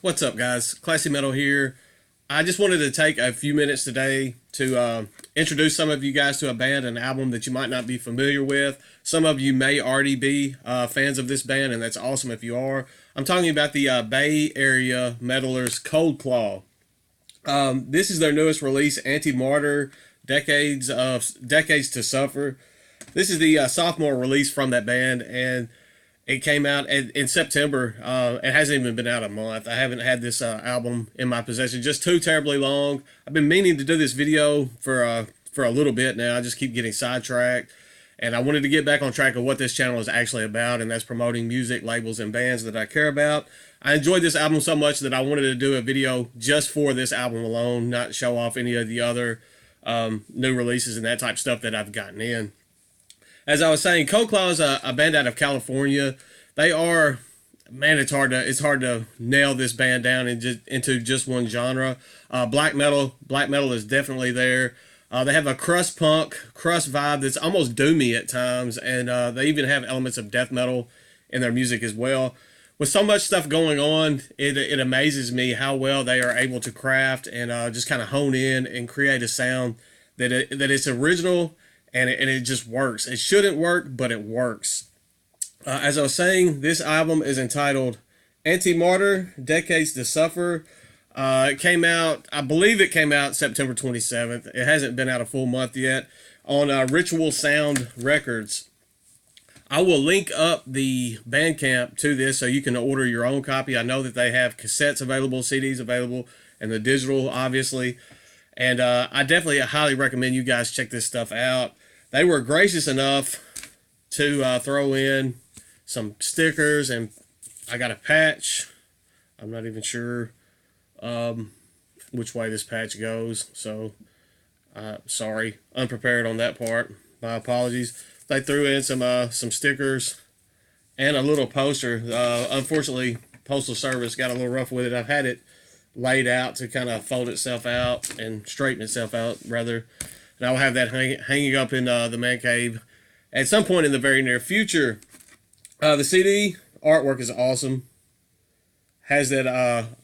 What's up, guys? Classy Metal here. I just wanted to take a few minutes today to introduce some of you guys to a band, an album that you might not be familiar with. Some of you may already be fans of this band, and that's awesome if you are. I'm talking about the Bay Area metalers ColdClaw. This is their newest release, Anti-Martyr, Decades to Suffer. This is the sophomore release from that band, and it came out in September. It hasn't even been out a month. I haven't had this album in my possession just too terribly long. I've been meaning to do this video for a little bit now. I just keep getting sidetracked, and I wanted to get back on track of what this channel is actually about, and that's promoting music, labels, and bands that I care about. I enjoyed this album so much that I wanted to do a video just for this album alone, not show off any of the other new releases and that type of stuff that I've gotten in. As I was saying, ColdClaw is a band out of California. They are, man, it's hard to nail this band down into just one genre. Black metal is definitely there. They have a crust punk, crust vibe that's almost doomy at times, and they even have elements of death metal in their music as well. With so much stuff going on, it amazes me how well they are able to craft and just kind of hone in and create a sound that it's original, and it just works. It shouldn't work, but it works. As I was saying, this album is entitled Anti-Martyr, Decades to Suffer. It came out, I believe it came out September 27th. It hasn't been out a full month yet on Ritual Sound Records. I will link up the Bandcamp to this so you can order your own copy. I know that they have cassettes available, CDs available, and the digital, obviously. And I definitely highly recommend you guys check this stuff out. They were gracious enough to throw in some stickers, and I got a patch. I'm not even sure which way this patch goes, so sorry, unprepared on that part. My apologies. They threw in some stickers and a little poster. Unfortunately, Postal Service got a little rough with it. I've had it laid out to kind of fold itself out and straighten itself out, rather. And I'll have that hanging up in the man cave at some point in the very near future. The CD artwork is awesome. Has that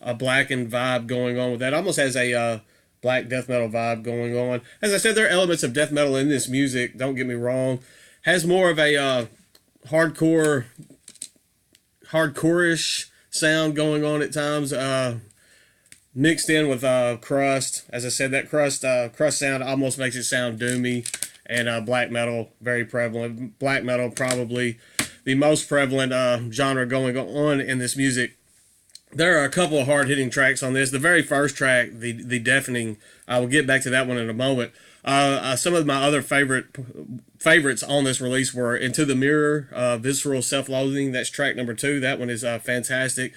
a blackened vibe going on with that. Almost has a black death metal vibe going on. As I said, there are elements of death metal in this music. Don't get me wrong. Has more of a hardcore-ish sound going on at times. Mixed in with crust. As I said, that crust sound almost makes it sound doomy. And black metal, very prevalent. Black metal, probably the most prevalent genre going on in this music. There are a couple of hard-hitting tracks on this. The very first track, the Deafening, I will get back to that one in a moment. Some of my other favorites on this release were Into the Mirror, Visceral Self-Loathing. That's track number 2. That one is fantastic.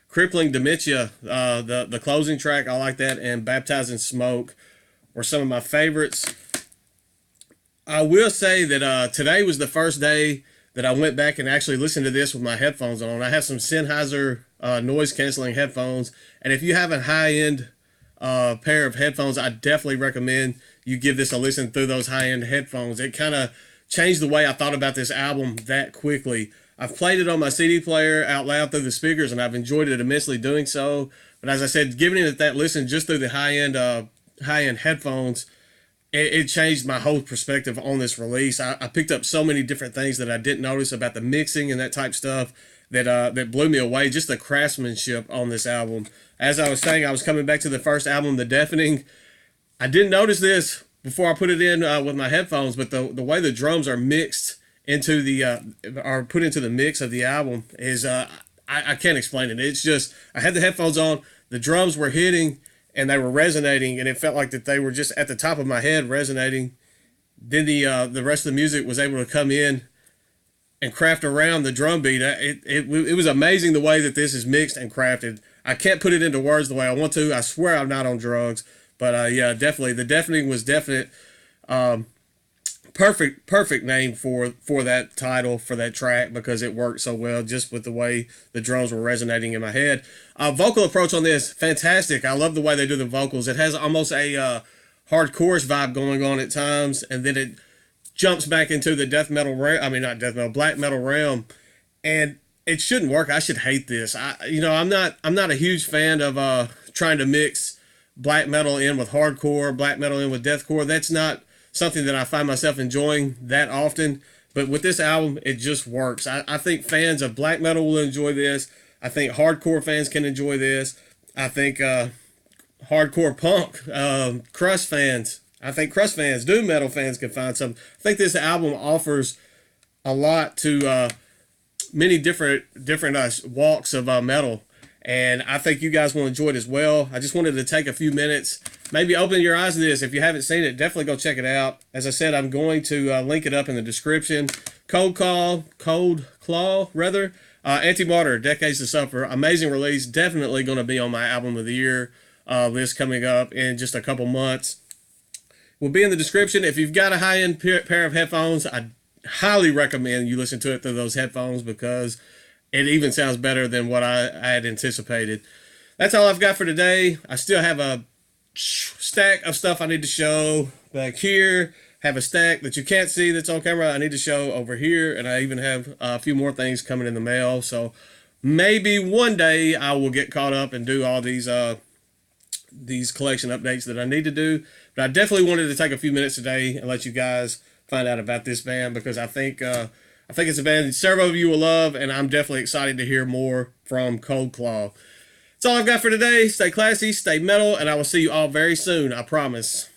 Crippling Dementia, the closing track, I like that, and Baptizing Smoke were some of my favorites. I will say that today was the first day that I went back and actually listened to this with my headphones on. I have some Sennheiser noise-canceling headphones, and if you have a high-end pair of headphones, I definitely recommend you give this a listen through those high-end headphones. It kind of changed the way I thought about this album that quickly. I've played it on my CD player out loud through the speakers, and I've enjoyed it immensely doing so. But as I said, giving it that listen just through the high-end headphones, it changed my whole perspective on this release. I picked up so many different things that I didn't notice about the mixing and that type stuff that blew me away. Just the craftsmanship on this album. As I was saying, I was coming back to the first album, The Deafening. I didn't notice this before I put it in with my headphones, but the way the drums are mixed into are put into the mix of the album is I can't explain it. It's just, I had the headphones on, the drums were hitting and they were resonating, and it felt like that they were just at the top of my head resonating. Then the rest of the music was able to come in and craft around the drum beat. It was amazing the way that this is mixed and crafted. I can't put it into words the way I want to. I swear I'm not on drugs, but yeah, definitely The Deafening was definite. Perfect name for that title, for that track, because it worked so well just with the way the drums were resonating in my head. Vocal approach on this, fantastic. I love the way they do the vocals. It has almost a hardcore vibe going on at times, and then it jumps back into the death metal realm. I mean, not death metal, black metal realm. And it shouldn't work. I should hate this. I'm not a huge fan of trying to mix black metal in with hardcore, black metal in with deathcore. That's not something that I find myself enjoying that often. But with this album, it just works. I think fans of black metal will enjoy this. I think hardcore fans can enjoy this. I think hardcore punk, crust fans, I think crust fans, doom metal fans can find something. I think this album offers a lot to many different walks of metal, and I think you guys will enjoy it as well. I just wanted to take a few minutes, maybe open your eyes to this. If you haven't seen it, definitely go check it out. As I said, I'm going to link it up in the description. ColdClaw rather. Anti-Martyr, Decades to Suffer. Amazing release. Definitely going to be on my album of the year list coming up in just a couple months. Will be in the description. If you've got a high-end pair of headphones, I highly recommend you listen to it through those headphones because it even sounds better than what I had anticipated. That's all I've got for today. I still have a stack of stuff I need to show back here. Have a stack that you can't see that's on camera I need to show over here, and I even have a few more things coming in the mail. So maybe one day I will get caught up and do all these collection updates that I need to do. But I definitely wanted to take a few minutes today and let you guys find out about this band because I think it's a band that several of you will love, and I'm definitely excited to hear more from ColdClaw. That's all I've got for today. Stay classy, stay metal, and I will see you all very soon, I promise.